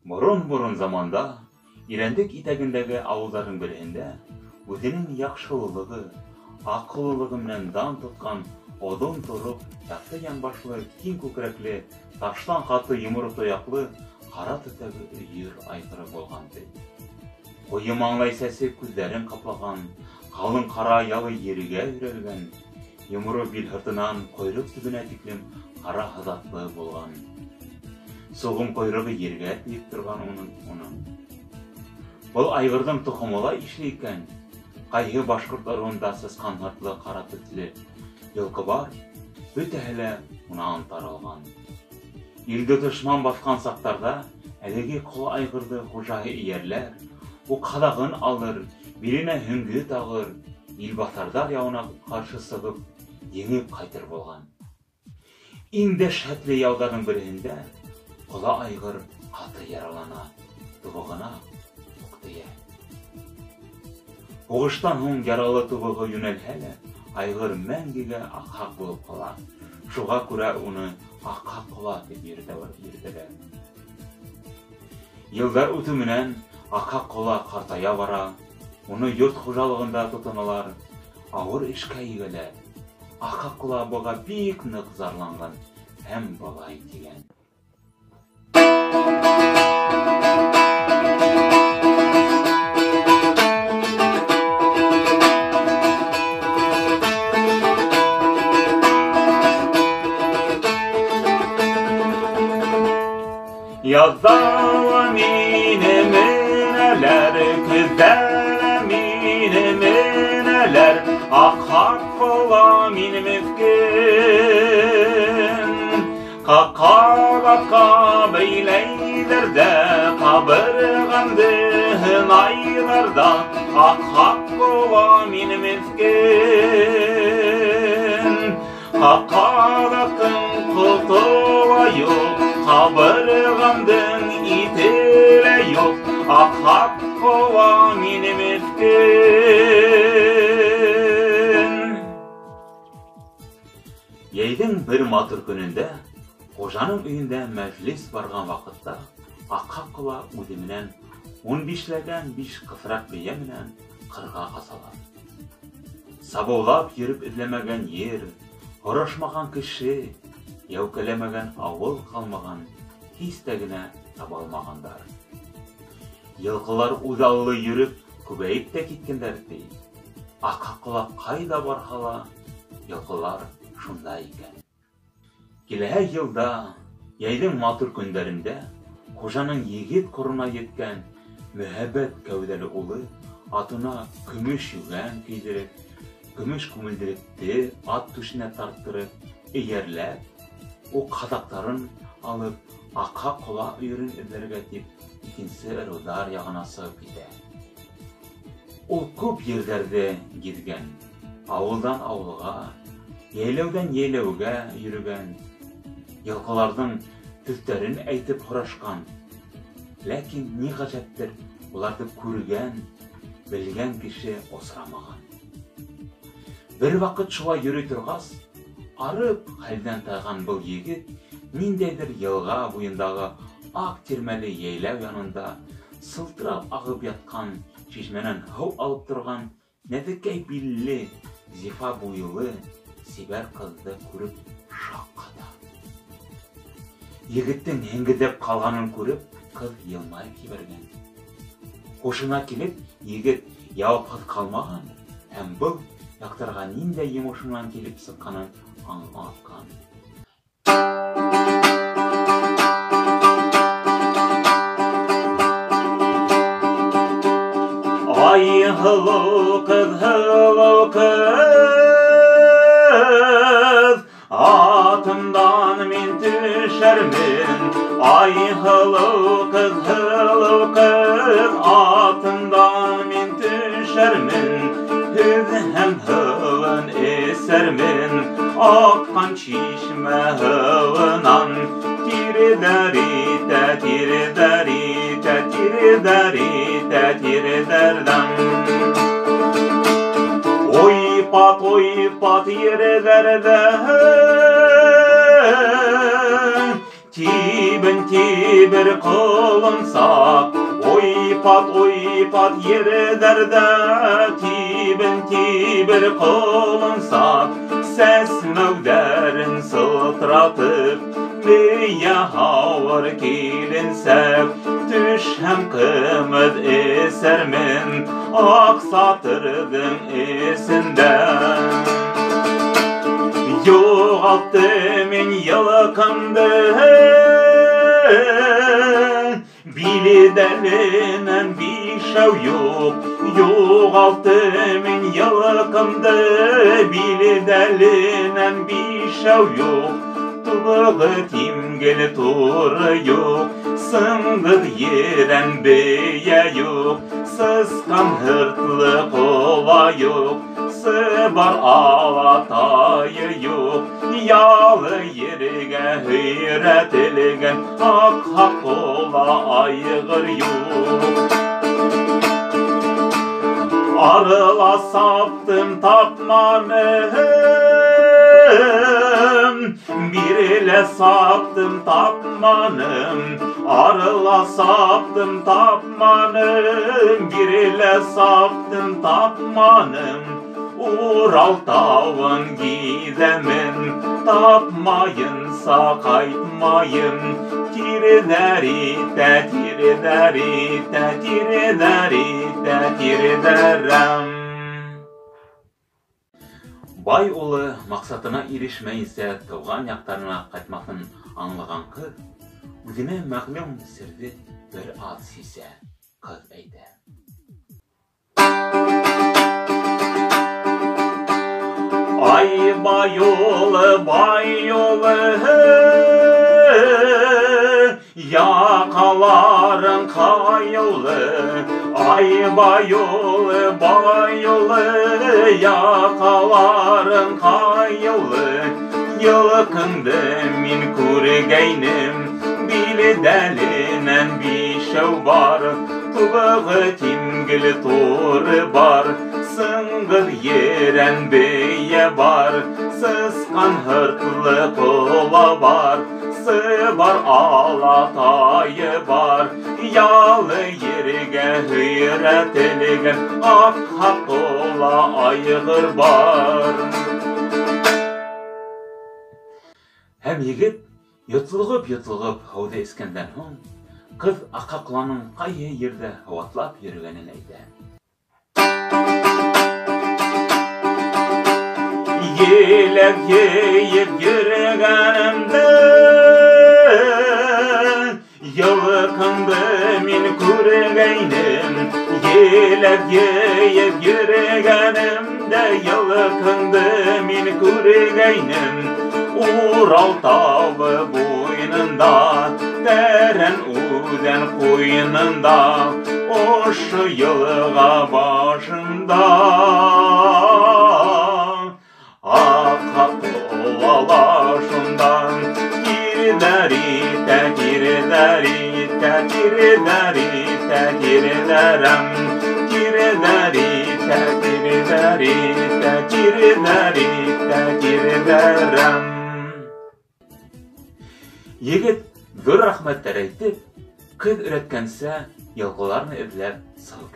Борын-борын заманда Ирәндек итәгендәге авылларның береһендә үзенең яхшылыгы, акыллылыгы белән дан тоткан оҙон торып, яҡты янбашлы, киң күкрәкле, таштан ҡаты йомро тояҡлы, ҡара төтәге өйөр айғыры булған ди. Ҡуйы маңлай сәсе күҙҙәрен ҡаплаған, ҡалын ҡара ялы ергә өйрәлгән, йомро бил һыртынан ҡойроҡ төбөнә тиклем ҡара һыҙатлы булған. Суғым ҡойроғо ергә тейеп торған уның. Был айғырҙың тоҡомола ишле икән. Ҡайһы башҡорт ырыуында сысҡан һыртлы, ҡара төҫлө йылҡы бар, бөтәһе лә унан таралған. Илде дошман баҫҡан саҡтарҙа әлеге ҡола айғырҙы хужаһы эйәрләр, уҡ ҡаҙағын алыр, биленә һөңгө тағыр, илбаҫарҙар яуына ҡаршы сығып, еңеп ҡайтыр булған. Иң дәһшәтле яуҙарҙың береһендә ҡола айғыр ҡаты яралана, тубығына уҡ тейә. Һуғыштан һуң яралы тубығы йүнәлһә лә, айғыр мәңгегә аҡһаҡ булып ҡала. Шуға күрә уны аҡһаҡ ҡола тип йөрөтәләр. Йылдар үтеү менән аҡһаҡ ҡола ҡартая бара, уны йорт хужалығында тотоналар, ауыр эшкә егәләр. Аҡһаҡ ҡола быға бик ныҡ зарланған һәм былай тигән. Яҙҙа ла мине менәләр, көҙҙә лә мине менәләр, аҡһаҡ ҡола мине меҫкен. Ҡаҡалаҡҡа бәйләйҙәр ҙә, ҡабырғамды һынайҙар ҙа, аҡһаҡ ҡола мине меҫкен. Ҡаҡалаҡтың ҡото ла юҡ, ҡабырғамдың ите лә юҡ, аҡһаҡ ҡола мине меҫкен. Йәйҙең бер матур көнөндә, хужаның өйөндә мәжлес барған ваҡытта, аҡһаҡ ҡола үҙе менән 15ләгән 5 ҡыҫыраҡ бейә менән ҡырға ҡасалар. Сабыулап йөрөп эҙләмәгән ер, һорашмаған кеше, йәүкәләмәгән ауыл ҡалмаған, һис тә генә таба алмағандар. Йылҡылар үҙаллы йөрөп, күбәйеп тә киткәндәр ти. Аҡһаҡ ҡола ҡайҙа барһа ла, йылҡылар шунда икән. Киләһә йылда, йәйҙең матур көндәрендә, хужаның егет ҡорона еткән мөһабәт кәүҙәле улы атына көмөш йүгән кейҙереп, көмөш күмелдеректе ат түшенә тарттырып, эйәрләп, уҡ ҡаҙаҡтарын алып, аҡһаҡ ҡола өйөрөн эҙләргә тип, икенсе ырыуҙар яғына сығып китә. Ул күп ерҙәрҙе гиҙгән, ауылдан ауылға, йәйләүҙән йәйләүгә йөрөгән, йылҡыларҙың төҫтәрен әйтеп һорашҡан. Ләкин ни ғәжәптер, уларҙы күргән, белгән кеше осрамаған. Бер ваҡыт шулай йөрөй торғас, арып хәлдән тайған был егет ниндәйҙер йылға буйындағы аҡ тирмәле йәйләү янында сылтырап ағып ятҡан, шишмәнән һыу алып торған нәҙекәй билле, зифа буйлы, сибәр ҡыҙҙы күреп шаҡ-ҡата. Егеттең һеңгеҙәп ҡалғанын күреп, ҡыҙ йылмайып ебәргән. Һушына килеп, егет яуапһыҙ ҡалмаған һәм был яҡтарға ниндәй йомошонан килеп сыҡҡанын аңлатҡан. Ай, һылыу ҡыҙ, атымдан мин төшәрмен. Ай, һылыу ҡыҙ, атымдан мин төшәрмен. Һөҙ һәм һыуын эсәрмен, аҡҡан шишмә һыуынан. Тиреҙәр итә, тиреҙәр итә, тиреҙәр итә, тиреҙәрҙән. Уйпат ерҙәрҙән, тибен tibir kılınsak, oypat yerlerde tibir kılınsak, ses mövderin sıtratıp biye havır kilinsek, düş hem kımız esermin aksatırdın esinden. Yoğalttımın yılkımdı bili derinen bir şey yok. Yoğalttımın yılkımdı bili derinen bir şey yok. Tuğu timgeli turu yok, sındır yeren beye yok, sıskan hırtlı kova yok, sıbar alatayı yok, yalı yerige hıyret ilgen, hak ola aygır yok. Arıla saptım tapmanım, biriyle saptım tapmanım. Arıla saptım tapmanım, biriyle saptım tapmanım. Ural tağın gidemin, tapmayınsa kaytmayın. Tiriderite, tiriderite, tiriderite, tiriderem. Bay oğlu maksatına erişmeyinse tavgan yaktarına kaytmasın anlagan kız, özüne məğlum sirdi bir ad sise kız eydi. Ay bay oğlu, yakaların kayılı. Ay bay oğlu, yakaların kayılı. Yılkındı min kurgeynim, bili delinen bir şey var. Tuğu timgili toru var, sıngır yeren beye var. Sıskan hırtlı kula var, sıbar alatayı var. Yalı yerige hıyret ilgen, hak ola aygır var. Hem yigit yutulğup havda eskenden hon, kız akaklanın qayı yerde havatlap yürügenin eydi. Yelek yeyip yürügenimde, yılkındı min kurgeynim. Yelek yeyip yürügenimde, yılkındı min kurgeynim. Ural tağı boynunda, deren uden koynunda, oşu yılga başında. Hak ovalaşından, tiriderite, tiriderite, tiriderite, tiriderem. Tiriderite, tiriderite, tiriderite, tiriderem. Yigit bir rahmetler aytip, kız üretkense yalgılarını izlep salı